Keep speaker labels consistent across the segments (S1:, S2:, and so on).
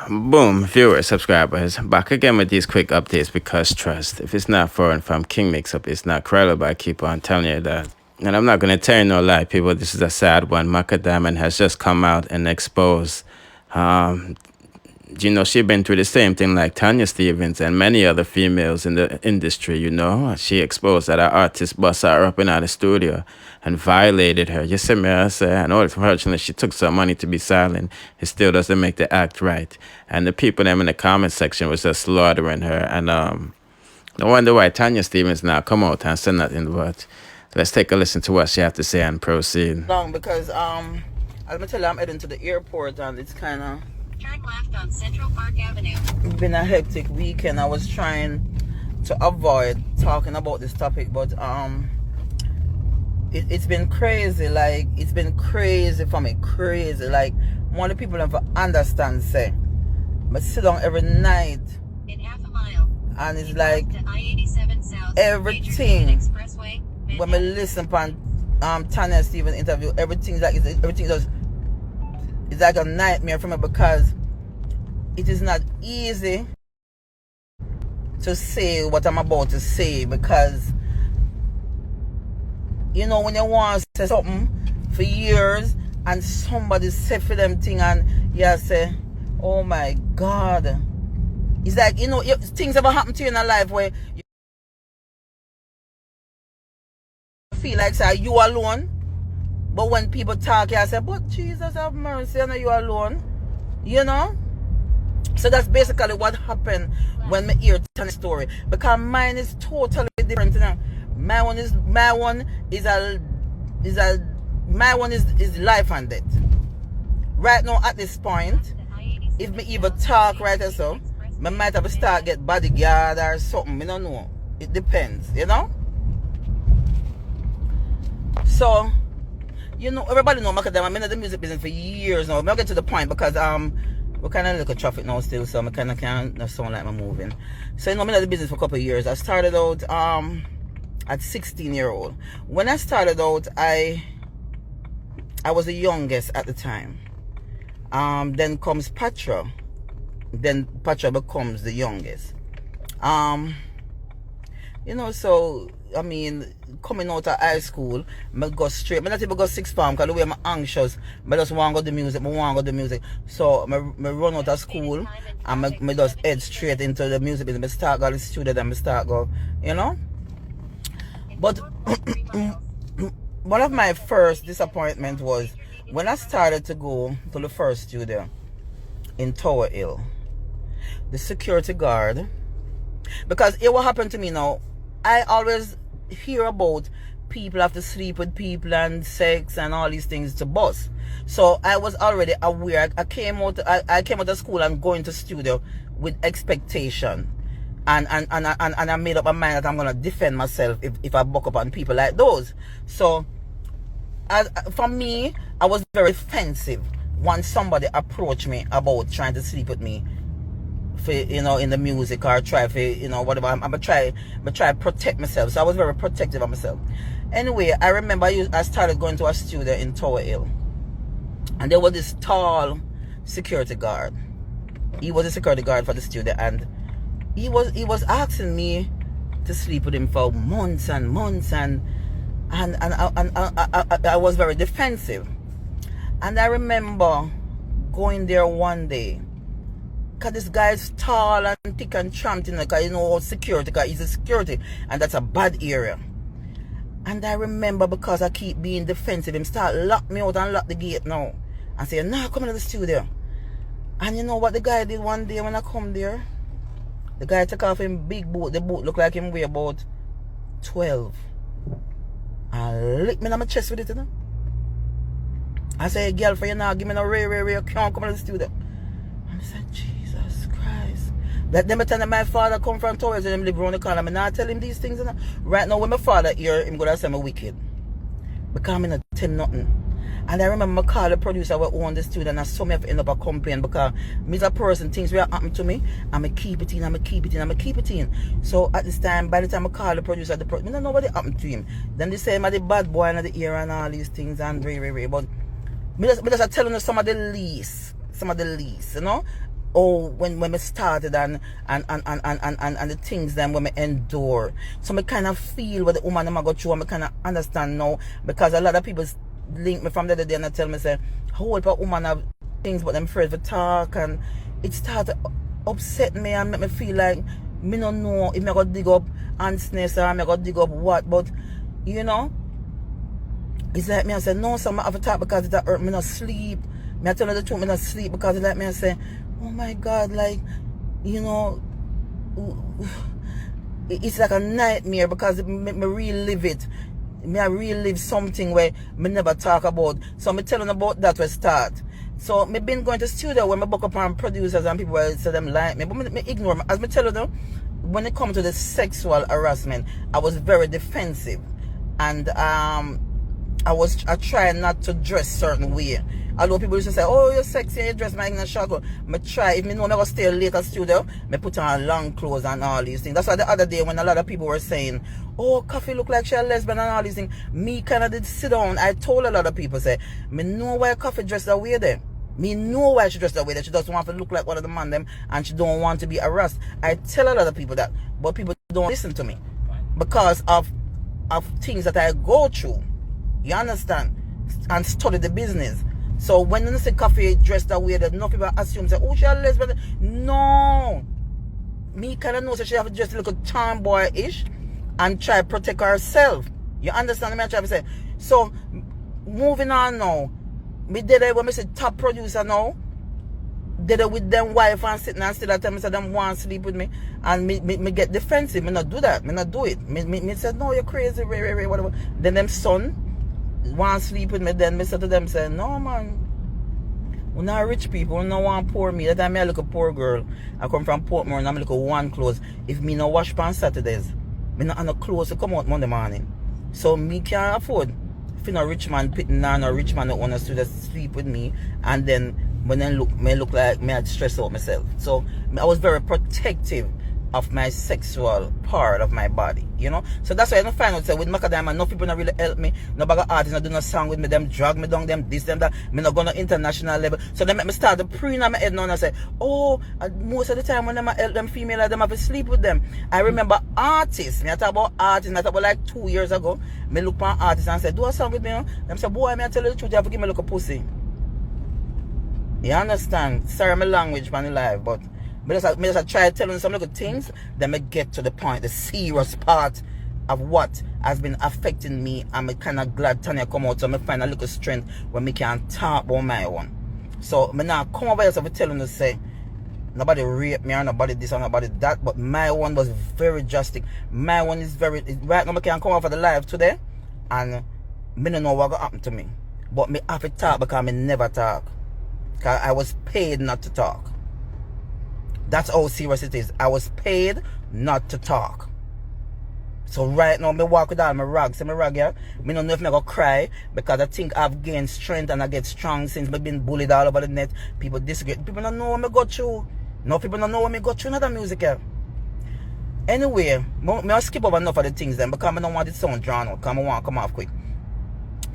S1: Boom, viewers, subscribers, back again with these quick updates because trust, if it's not foreign from King Mix-Up, it's not credible. I keep on telling you that. And I'm not going to tell you no lie, people. This is a sad one. Macka has just come out and exposed she been through the same thing like Tanya Stevens and many other females in the industry, She exposed that our artist bust her up in the studio and violated her. You see me, I say, I know unfortunately she took some money to be silent. It still doesn't make the act right. And the people them in the comment section was just slaughtering her. And no wonder why Tanya Stevens now come out and say nothing, but let's take a listen to what she have to say and proceed.
S2: Long because I'm gonna tell you I'm heading to the airport and it's kinda
S3: turn left on Central Park Avenue.
S2: Been a hectic weekend. I was trying to avoid talking about this topic, but it's been crazy. Like it's been crazy for me, crazy. Like one of the people don't understand. Say, I sit down every night
S3: in half a mile,
S2: and it's like
S3: I-87 South,
S2: everything. When I listen upon Tanya Stevens interview, everything does. It's like a nightmare for me because it is not easy to say what I'm about to say because when you want to say something for years and somebody say for them thing and you say, oh my God. It's like, things ever happen to you in a life where you feel like say you alone. But when people talk, I say, but Jesus have mercy, I know you alone. So that's basically what happened when I hear Tanya's story. Because mine is totally different. My one is life and death. Right now at this point, if me even talk right or so, I might have to start get bodyguard or something. I don't know. It depends, So everybody know Macka. I'm in the music business for years now. I'll get to the point because we're kind of looking at traffic now still, so I kind of can't sound like I'm moving. So I'm in the business for a couple of years. I started out at 16-year-old. When I started out, I was the youngest at the time. Then comes Patra. Then Patra becomes the youngest. So I mean, coming out of high school, I go straight. I not even go sixth form because the way I'm anxious, I just want to go to the music. So I run out of school and I just head straight into the music business. I start going to the studio and I start go, But one of my first disappointments was when I started to go to the first studio in Tower Hill. The security guard, because it what happened to me now, I always hear about people have to sleep with people and sex and all these things to bus. So I was already aware. I came out of school and going to studio with expectation. And I made up my mind that I'm gonna defend myself if I buck up on people like those. So for me, I was very defensive when somebody approached me about trying to sleep with me for, in the music or try for, whatever. I'm gonna try to protect myself. So I was very protective of myself. Anyway, I remember I started going to a studio in Tower Hill, and there was this tall security guard. He was a security guard for the studio, and he was asking me to sleep with him for months and months, and I was very defensive. And I remember going there one day, because this guy's tall and thick and tramped, because security, because he's a security, and that's a bad area. And I remember, because I keep being defensive, him start lock me out and lock the gate now and say, nah, come into the studio. And you know what the guy did one day when I come there? The guy took off him big boot. The boot looked like him weigh about 12. And licked me on my chest with it, I say, girlfriend, you now give me no ray, can't come to the studio. And I said, Jesus Christ. That them tell my father come from Torres and him live around the corner. I'm not tell him these things. Right now, when my father here, him gonna say I'm wicked. Because I'm not tell him nothing. And I remember I call the producer who owned the studio, and I saw me have to end up a complaint because me as a person, things will happen to me, I'm going to keep it in. So at this time, by the time I call the producer, I don't know what happened to him. Then they say I'm the bad boy in the ear and all these things and ray. But me just telling you some of the least, oh, when we started and the things then when we endure. So me kind of feel what the woman am go through, and me kind of understand now, because a lot of people link me from the other day and they tell me say, how old a woman have things but them afraid to talk, and it started upset me and make me feel like me don't know if me go dig up honestness or me go dig up what, but you know, it's like me I say no, so I have to talk because it hurt me not sleep. Me I tell her the truth, me not sleep because it like me I say, oh my God, like, you know, it's like a nightmare because me relive it. Me I relive something where me never talk about. So me telling about that we start. So me been going to studio where me book up on producers and people will say them like me, but me ignore me. As me tell you though, when it comes to the sexual harassment, I was very defensive, and I try not to dress certain way. Although people used to say, oh, you're sexy, you dress like in a shadow. Me try, if me know me go stay late at studio, me put on long clothes and all these things. That's why the other day when a lot of people were saying, oh, Coffee look like she a lesbian and all these things, me kind of did sit down. I told a lot of people, say, me know why Coffee dressed that way there. Me know why she dressed that way, that she doesn't want to look like one of the man them and she don't want to be harassed. I tell a lot of people that, but people don't listen to me because of things that I go through. You understand? And study the business. So when you say Coffee dressed that way, that no people assume say, oh, she a lesbian. No. Me kind of know that she have to dress a little tomboy-ish and try to protect herself. You understand what I'm trying to say? So moving on now. Me did it when me say top producer now. Did it with them wife and sitting and still at them say them want to sleep with me. And me get defensive. Me not do that. Me not do it. Me said, no, you're crazy, whatever. Then them son want to sleep with me. Then me said to them, say, no man. We're not rich people. We don't want poor me. That time I look a poor girl. I come from Portmore and I'm look at one clothes. If me no wash on Saturdays, me not have no clothes to come out Monday morning. So me can't afford. If you know rich man pitting on or rich man that want to just sleep with me, and then when they look like me I'd stress out myself. So I was very protective of my sexual part of my body, you know. So that's why I don't find out say with Macka and no people not really help me. No bag of artists not do no song with me, them drag me down, them this, them that. Me not go to international level. So they make me start to pre in my head now and I say, oh, most of the time when them help them female, them have to sleep with them. I remember artists, me I talk about artists, I talk about like 2 years ago, me look for artists and say, do a song with me, you know? Them say, boy, me I tell you the truth, you have to give me a look a pussy. You understand? Sorry my language man in life, but me just try telling some little things, then I get to the point, the serious part of what has been affecting me. I'm kind of glad Tanya come out, so I find a little strength when me can talk about my one. So me now come over here to telling you say, nobody rape me or nobody this or nobody that, but my one was very drastic. My one is very, right now I can come over the live today, and me don't know what will happen to me. But me have to talk because me never talk. Because I was paid not to talk. That's how serious it is. I was paid not to talk. So right now, me walk with all my rags. See my rag here? Me don't know if me go cry because I think I've gained strength and I get strong since me been bullied all over the net. People disagree. People don't know what me go through. No, people don't know what me go through in other music here. Anyway, me skip over enough of the things then because I don't want it sound drawn out because I want to come off quick.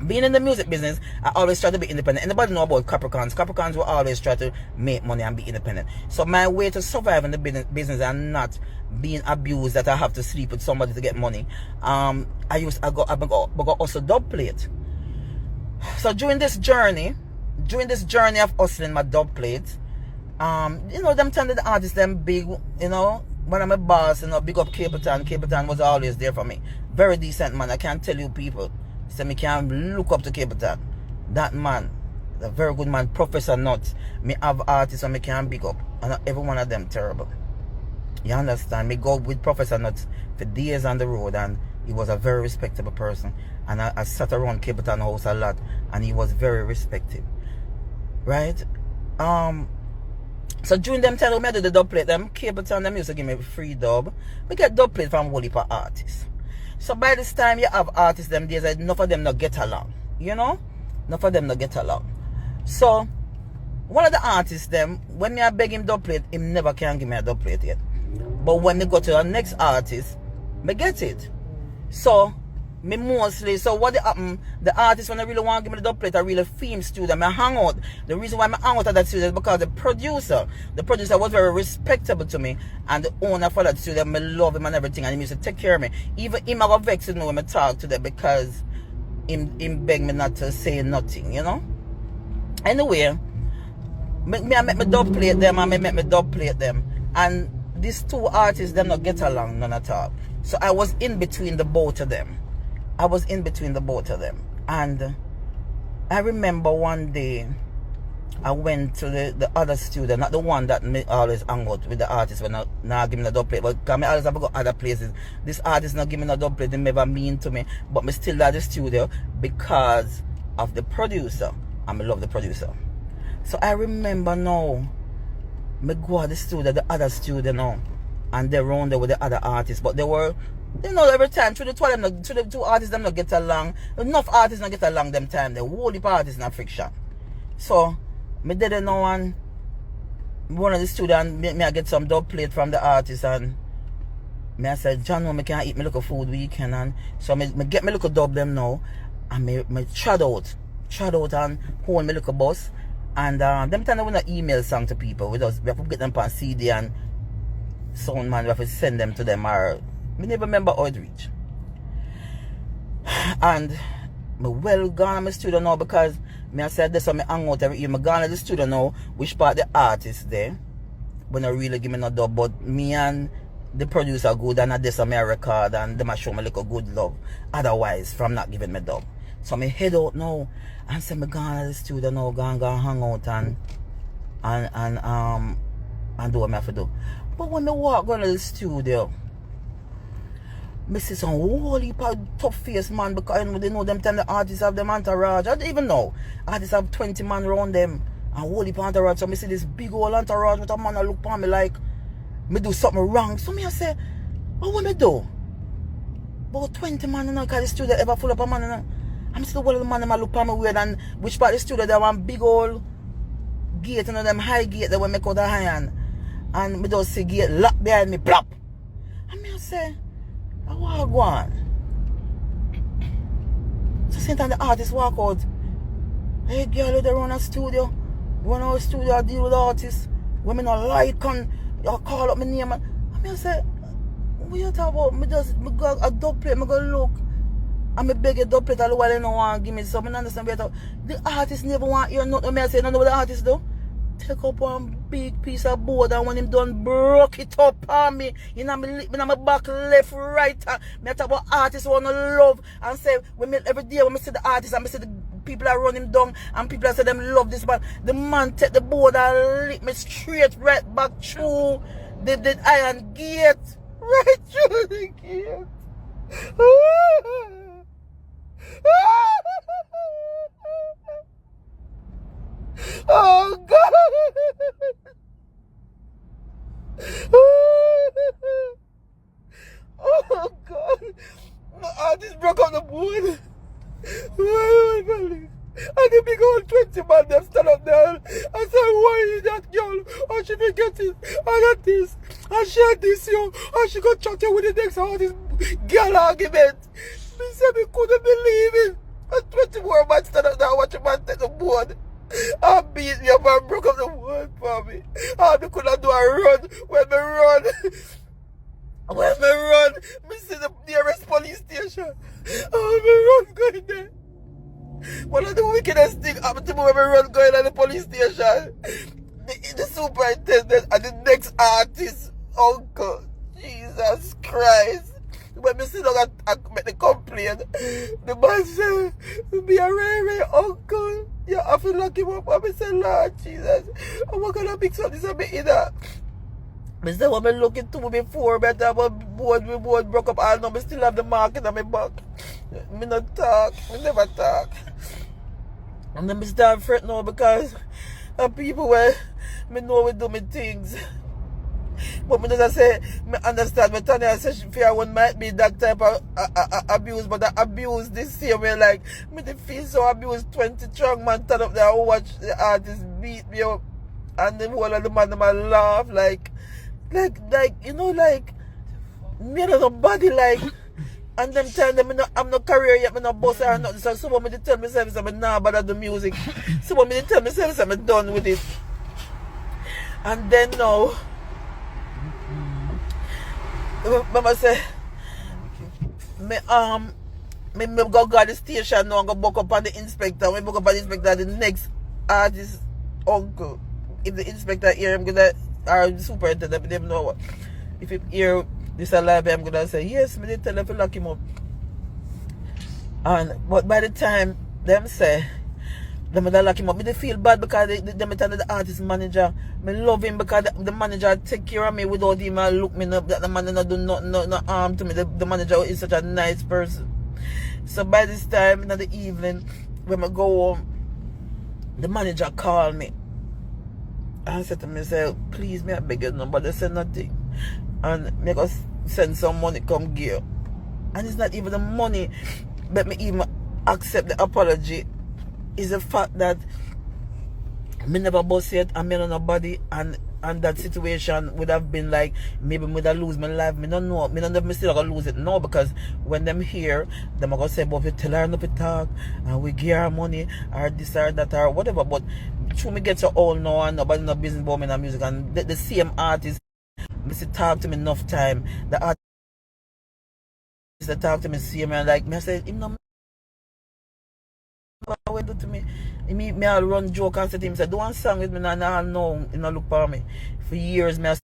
S2: Being in the music business, I always try to be independent. Anybody know about Capricorns? Capricorns will always try to make money and be independent. So my way to survive in the business and not being abused that I have to sleep with somebody to get money. I go also dub plate. So during this journey of hustling my dub plate, you know, them telling the artists them big, you know, when I'm a boss, you know, big up Capleton. Capleton was always there for me. Very decent man. I can't tell you people. So me can look up to Capleton. That man, a very good man, Professor Nuts. Me have artists and me can big up. And every one of them terrible. You understand? Me go with Professor Nuts for days on the road, and he was a very respectable person. And I sat around Capleton house a lot, and he was very respected. Right? So during them time when I do the dub plate, them Capleton them used to give me free dub. We get dub plate from whole heap of artists. So by this time you have artists them days, enough of them not get along. You know? Enough of them not get along. So one of the artists them, when me I beg him dub plate, him never can give me a dub plate yet. But when they go to the next artist, me get it. So Me mostly, so what happen, the artist when I really want to give me the dub plate, I really film student, I hang out. The reason why I hang out at that studio is because the producer was very respectable to me, and the owner for that studio, I love him and everything, and he used to take care of me. Even him I got vexed to know when I talk to them because him beg me not to say nothing, you know. Anyway, I make me dub plate them, and I make me dub plate them, and these two artists them not get along none at all. So I was in between the both of them. And I remember one day I went to the other studio, not the one that me always hang out with the artist when not give me the dub plate, but because I always have to go other places. This artist not give me no dub plate, they never mean to me, but me still at the studio because of the producer, and I love the producer. So I remember now, me go at the studio, the other studio now, and they're around there with the other artists, but they were, you know, every time through the two artists them not get along. Enough artists not get along them time. The whole heap artists not friction. So me did it now, and one of the students me I get some dub plate from the artist, and me I said, John, no, me can't eat me look food weekend, and so me get me look dub them now, and me trot out and hold me look bus, and them time we not email song to people. We have to get them on CD and sound man, we have to send them to them, or me never remember how it reach. And me well gone to my studio now because me I said this, so me hang out every year. Me gone to the studio now, which part the artist there, but not really give me no dub, but me and the producer good, and I this me a record, and them a show me like a good love. Otherwise, from not giving me dub. So me head out now and say me gone to the studio now, go hang out and do what me have to do. But when me walk going to the studio, me see some whole heap of tough face man, because they know them time the artists have them entourage. I don't even know. Artists have 20 man around them and whole heap of entourage. So me see this big old entourage with a man that look at me like me do something wrong. So me I say, what will me do? About 20 man, you know, because the studio ever full up a man, you know. I'm still one of the man that look at me weird, and which part of the studio there one big old gate, you know, them high gate that we make out the iron. And me just see gate lock behind me, plop. And me I say, I walk on. So same time the artist walk out. Hey girl, they run a studio. Run our studio, I deal with artists. Women not like and you call up my name, and I say, what you talk about? Me go a dub plate, me go look. And me beg a dub plate all the while they don't want to give me something. I understand better. The artist never want hear nothing. Me I say, no know what the artist do? Take up one big piece of board, and when him done broke it up on me, you know, me my back left, right. Me talk about artists who wanna love and say when me every day when me see the artist and me see the people that run him down and people that say them love this man, the man take the board and lick me straight right back through the iron gate. Right through the gate. Oh God! Oh God! My artist broke up the board. Oh my God! And the big old 20 man them stand up there and say, why is that girl? Oh, she forget it. I got this. And she had this, yo. And she got chatting with the next artist girl argument. Me say me couldn't believe it. And 20 more man stand up there watching man take the board. I beat me up and broke up the board for me. And me couldn't do a run. When me run, me see the nearest police station. Oh, me run going there. One of the wickedest things happened to me when I run going to the police station. The superintendent and the next artist, uncle. Jesus Christ. When me sit down and make the complaint, the man said, be a rare uncle. You have to lock him up. And I said, Lord Jesus, I'm not going to mix up this a bit in that. I said, what I'm looking to before, but my board broke up. I know I still have the mark in my back. Me not talk. Me never talk. And then I start fret now because the people where me know we do me things. But me just say, me understand. Me Tanya say fear one might be that type of abuse, but the abuse this same way, like, me the feel so abused. 20 strong man turn up there and watch the artist beat me up. And then one of the man them a laugh like, you know, like, me and nobody like, And them tell them I'm not career yet, I'm not boss or nothing. So someone me tell myself I'm not bad at the music. Someone me tell myself I'm done with it. And then now, Mama say, me go the station now and go book up on the inspector. When I book up on the inspector, the next artist uncle. If the inspector hear him gonna or the superintendent, them know what. If you hear this alive, I'm gonna say, yes, me did tell them to lock him up. But by the time them say them gonna lock him up, me they feel bad because them tell the artist manager, me love him because the manager take care of me without him and look me up that the man not do nothing, no harm to me. The manager is such a nice person. So by this time in the evening, when I go home, the manager called me and said to me, say, please, me I beg you, nobody say nothing. And me go send some money come give. And it's not even the money that me even accept the apology. Is the fact that me never boss yet and me no nobody, and that situation would have been like maybe me would have lose my life. Me don't know. Me don't know if me still gonna lose it now, because when them hear, them are gonna say, but we tell her not to talk and we give her money or this or that or whatever. But through me get to all now and nobody no business about me in music, and the same artist me say talk to me enough time. The artist that talk to me see me and like me I say him no what do to me. Me I'll run joke and say to him, say, do one song with me and I know he no look for me. For years me I say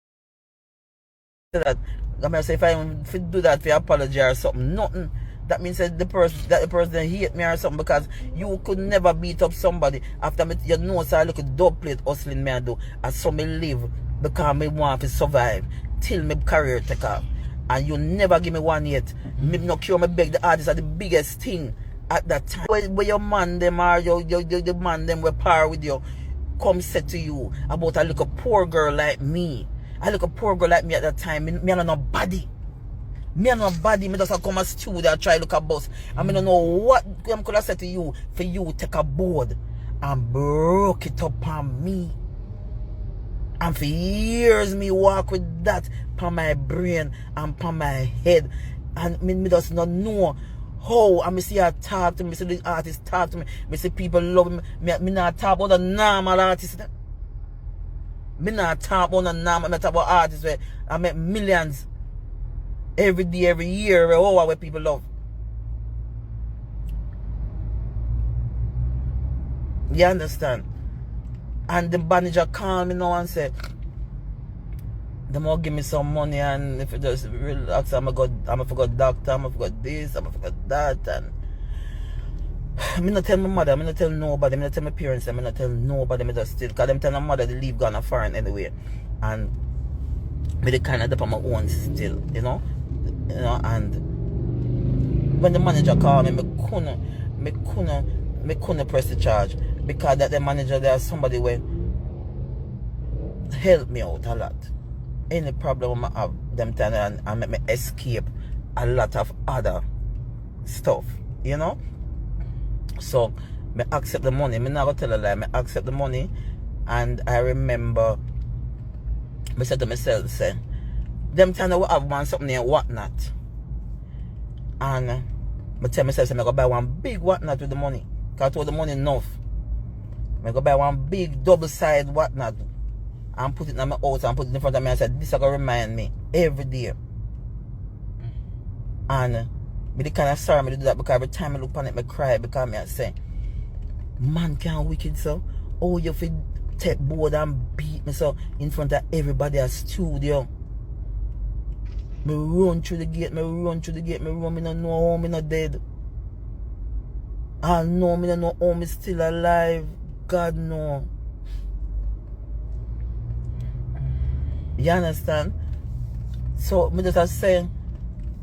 S2: that. I say if I do that for apology or something, nothing. That means that the person hate me or something, because you could never beat up somebody after me, you know, so I look at dub plate hustling me I do. And so me live because me want to survive till my career take off. And you never give me one yet. Me no cure, me beg the artists are the biggest thing at that time. Where your man them or the man them were par with you come say to you about a little poor girl like me. A little poor girl like me at that time. Me no nobody. Me and nobody. Me just come a studio and try look a bus. And me don't know what I could have said to you for you take a board and broke it up on me. And for years me walk with that on my brain and on my head. And me just not know how. And me see her talk to me, see the artist talk to me. Me see people love me. Me not talk about the normal artists. Me not talk about the normal. Me talk about artists where I make millions every day, every year, every hour where people love. You understand? And the manager called me now and said, they more give me some money, and if you just relax, I'm a forgot doctor, I'm a forgot this, I'm a forgot that. And I'm not tell my mother, I'm not tell nobody, I'm not tell my parents, I'm not tell nobody, I'm just still, because them tell my mother they leave gone foreign anyway. And me they kind of up on my own still, you know. And when the manager called me, me couldn't press the charge, because that the manager there somebody where help me out a lot. Any problem I have them time and make me escape a lot of other stuff, you know. So me accept the money. Me never tell a lie. Me accept the money, and I remember me said to myself, say, them time I have one something and whatnot. And I tell myself, say, I go buy one big whatnot with the money. Because I told the money enough. I go buy one big double side whatnot and put it in my house and put it in front of me and said, this is going to remind me every day. And me the kind of sorry me to do that, because every time I look on it, I cry, because I say, man can't wicked so. Oh, you fit take board and beat me so in front of everybody at studio. Me run through the gate, me run, me no know how me not dead. I know me no know how me still alive. God no. You understand? So me just saying,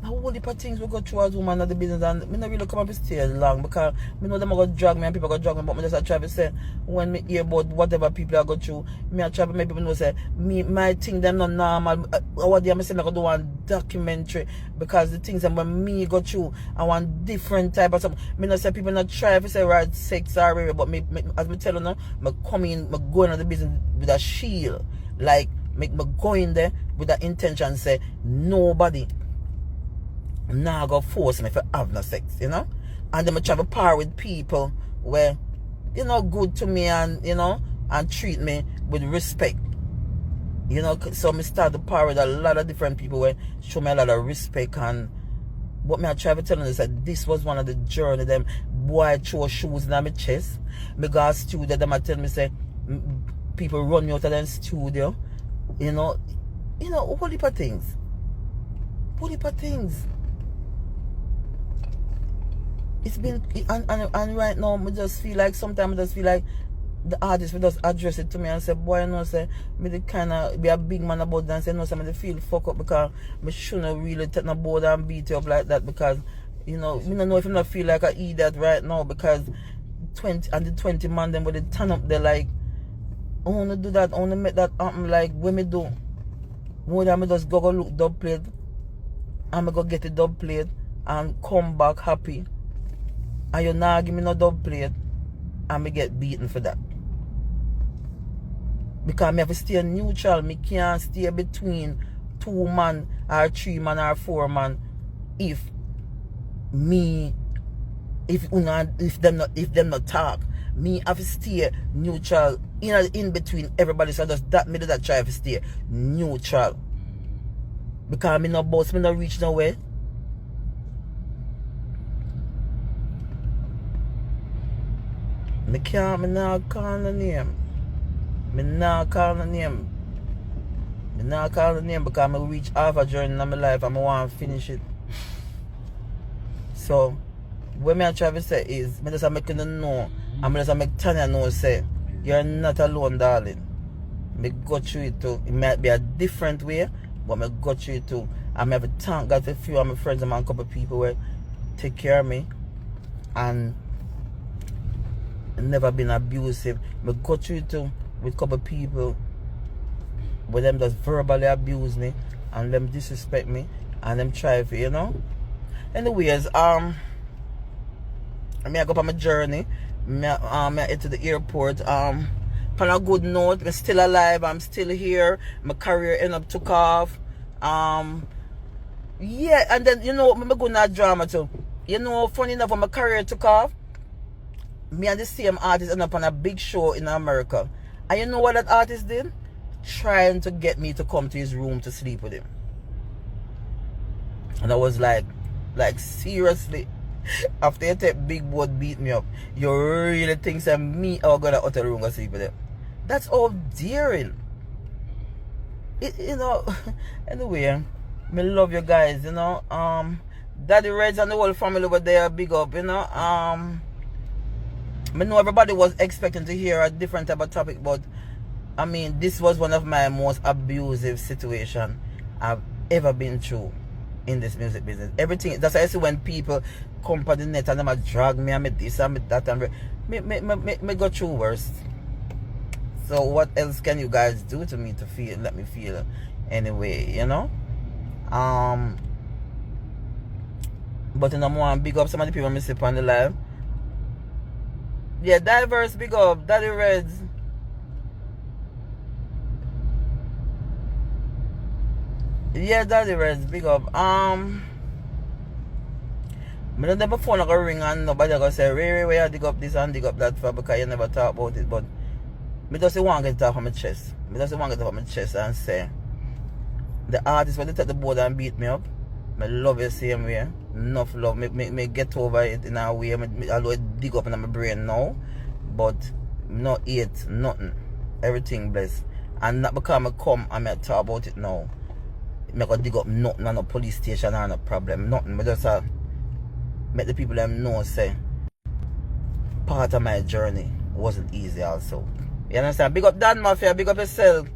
S2: a whole heap of things we go through as woman at the business, and me not really come up to stay long, because me know them are going to drag me and people are going to drag me, but me just try to say, when me hear about whatever people are going through, me I try to make people know, say, me my thing them not normal. What day I say I go do one documentary, because the things that when me go through, I want different type of something. Me not say people not try to say right sex or whatever, but me as me tell you now, me come in, me go into the business with a shield, like me go in there with that intention, say nobody Nah go force me for have no sex, you know? And then I travel par with people where, you know, good to me and, you know, and treat me with respect. You know, so I start to par with a lot of different people where show me a lot of respect. And what me I try to tell them is that this was one of the journey them boy throw shoes in my chest. Me go to studio, them I tell me say people run me out of the studio. You know, whole heap of things. Whole heap of things. It's been and right now I just feel like sometimes I just feel like the artist will just address it to me and say, boy, you know, say me the kinda be a big man about that and say no, say me feel fuck up because me shouldn't really take no board and beat you up like that because, you know, me don't know if I not feel like I eat that right now because the 20 man them with the turn up, they're like, I wanna do that, I wanna make that happen like when me do. More than me just go look dub plate and me go get the dub plate and come back happy. And you not give me no dub plate and me get beaten for that. Because me have to stay neutral. Me can't stay between 2 man or 3 man or 4 man if them not talk. Me have to stay neutral in between everybody. So just that me do that try to stay neutral. Because me no boss, me no reach nowhere. Me not call the name. Me not call the name. Me not call the name because I reach half a journey in my life and I want to finish it. So, what me I try to say is, I just make you know, and I just make Tanya know, say, you're not alone, darling. Me go through it too. It might be a different way, but me go through it too. And I have to thank God for a few of my friends and a couple of people who take care of me. And never been abusive. Me go through it too with a couple of people where them just verbally abuse me and them disrespect me and them try for, you know. Anyways, I go up on my journey. I head to the airport. On a good note, I'm still alive, I'm still here. My career end up took off. Yeah, and then you know, I'm going to drama too. You know, funny enough, when my career took off, me and the same artist ended up on a big show in America. And you know what that artist did? Trying to get me to come to his room to sleep with him. And I was like seriously, after you take big boat beat me up, you really think that me are gonna out of the room and sleep with him? That's all daring. You know, anyway, me love you guys, you know. Daddy Reds and the whole family over there, big up, you know. I know everybody was expecting to hear a different type of topic, but I mean, this was one of my most abusive situations I've ever been through in this music business. Everything, that's why I see when people come on the net and them drag me and me this and me that and me go through worse. So what else can you guys do to me to feel, let me feel anyway, you know? But in the morning, big up some of the people I see on the live. Yeah, Diverse, big up. Daddy Reds. Yeah, Daddy Reds, big up. I don't have a phone like a ring and nobody gonna say, Ray, where you dig up this and dig up that for because you never talk about it. But I just want to get it off of my chest. I just want to get it off my chest and say, the artist when they take the board and beat me up, I love you the same way. Enough love. Me get over it in a way. Although it dig up in my brain now, but not hate nothing. Everything blessed. And not because I come and I talk about it now. I go dig up nothing on no police station or no problem. Nothing. I just make the people them know say part of my journey wasn't easy also. You understand? Big up Dan Mafia, big up yourself.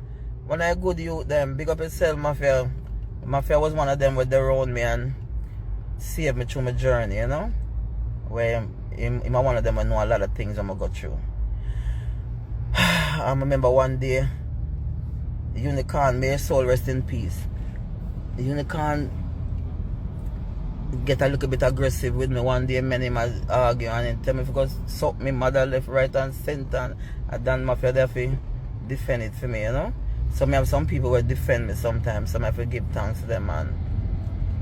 S2: When I good youth them, big up yourself, Mafia. Mafia was one of them with their own me and saved me through my journey, you know? Where him one of them I know a lot of things I'm gonna go through. I remember one day the Unicorn, may his soul rest in peace. The Unicorn get a little bit aggressive with me one day, many him argue and tell me if go suck me mother left, right and center and Dan Mafia there for defend it for me, you know? So I have some people who defend me sometimes, so I have to give thanks to them and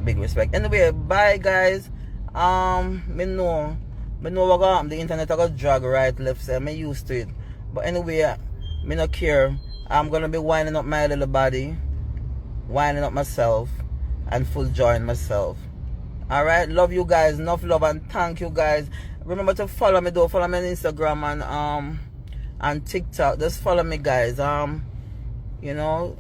S2: Big respect. Anyway, bye guys. Me know what got the internet I got drag right, left, so I'm used to it. But anyway, me not care. I'm gonna be winding up my little body, winding up myself, and full joying myself. Alright, love you guys, enough love, and thank you guys. Remember to follow me though, follow me on Instagram and TikTok. Just follow me guys. You know,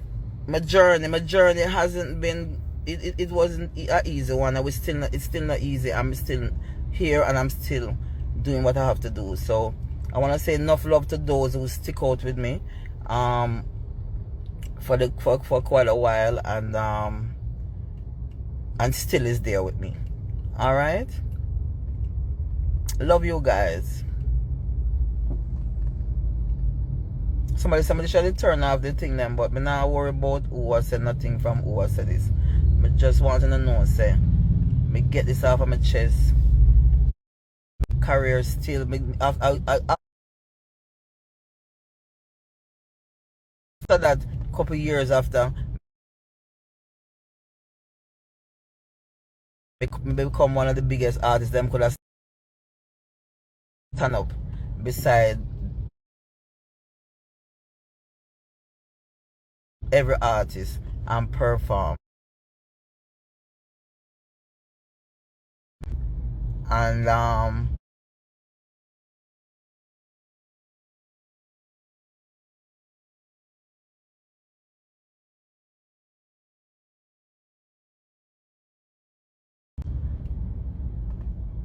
S2: my journey hasn't been it wasn't an easy one. It's still not easy. I'm still here and I'm still doing what I have to do. So I want to say enough love to those who stick out with me for quite a while, and still is there with me. All right, love you guys. Somebody should turn off the thing then, but me not worry about who I said nothing from who I said this. Me just wanting to know, say, me get this off of my chest. Career still, after that, couple years after, me become one of the biggest artists them could have stand up beside every artist and perform. And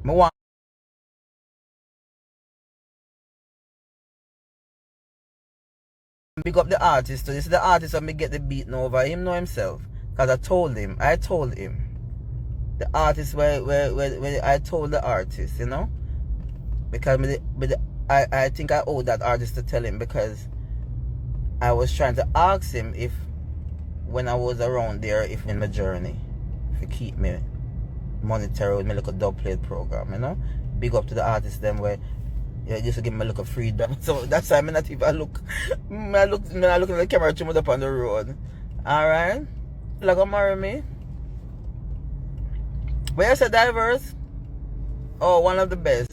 S2: me want to big up the artist. So this is the artist that me get the beating over. Him know himself. Because I told him. The artist where I told the artist, you know. Because I think I owe that artist to tell him, because I was trying to ask him if when I was around there, if in my journey, if he keep me monetary with my little dub plate program, you know. Big up to the artists them where just to give me a little freedom. So that's why I'm not even look I look at the camera too much up on the road. Alright? Like gonna marry me. Where you say diverse? Oh, one of the best.